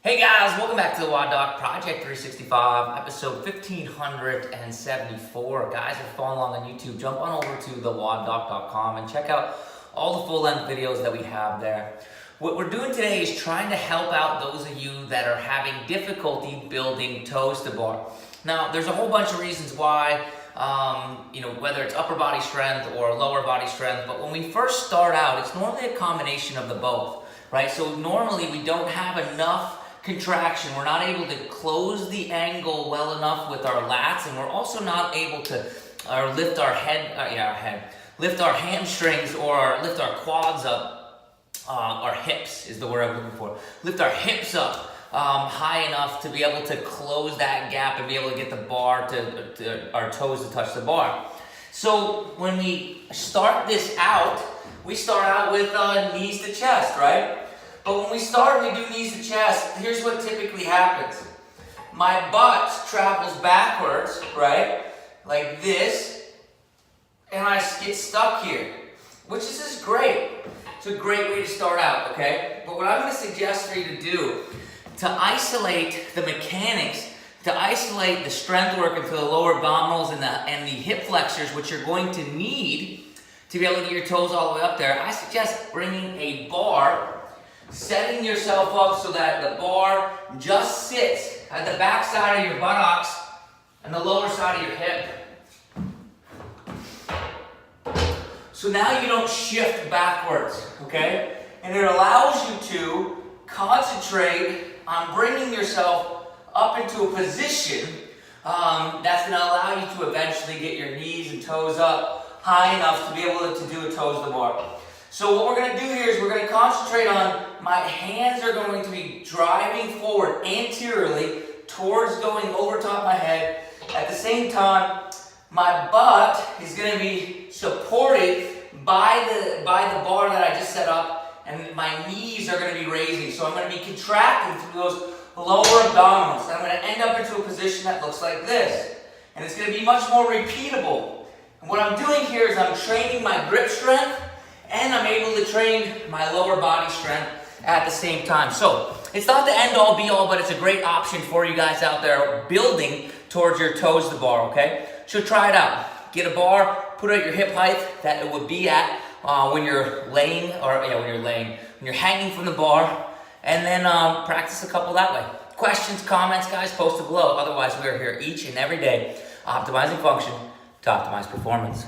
Hey guys, welcome back to the WODdoc Project 365, episode 1574. Guys, if you're following along on YouTube, jump on over to thewoddoc.com and check out all the full-length videos that we have there. What we're doing today is trying to help out those of you that are having difficulty building Toe2Bar. Now, there's a whole bunch of reasons why, whether it's upper body strength or lower body strength, but when we first start out, it's normally a combination of the both, right? So normally we don't have enough contraction. We're not able to close the angle well enough with our lats, and we're also not able to lift our lift our hamstrings or lift our quads up. Our hips is the word I'm looking for. Lift our hips up high enough to be able to close that gap and be able to get the bar to our toes to touch the bar. So when we start this out, we start out with knees to chest, right? But when we start and we do knees to chest, here's what typically happens. My butt travels backwards, right? Like this, and I get stuck here, which is great. It's a great way to start out, okay? But what I'm gonna suggest for you to do, to isolate the mechanics, to isolate the strength work into the lower abdominals and the hip flexors, which you're going to need to be able to get your toes all the way up there, I suggest bringing a bar, setting yourself up so that the bar just sits at the back side of your buttocks and the lower side of your hip. So now you don't shift backwards, okay? And it allows you to concentrate on bringing yourself up into a position that's going to allow you to eventually get your knees and toes up high enough to be able to do a Toe2Bar. So what we're going to do here is we're going to concentrate on my hands are going to be driving forward anteriorly towards going over top of my head. At the same time, my butt is going to be supported by the bar that I just set up, and my knees are going to be raising. So I'm going to be contracting through those lower abdominals. And I'm going to end up into a position that looks like this. And it's going to be much more repeatable. And what I'm doing here is I'm training my grip strength, and I'm able to train my lower body strength at the same time. So it's not the end all be all, but it's a great option for you guys out there building towards your Toe2Bar, okay? So try it out. Get a bar, put it at your hip height that it would be at when you're laying, when you're hanging from the bar, and then practice a couple that way. Questions, comments, guys, post it below. Otherwise, we are here each and every day optimizing function to optimize performance.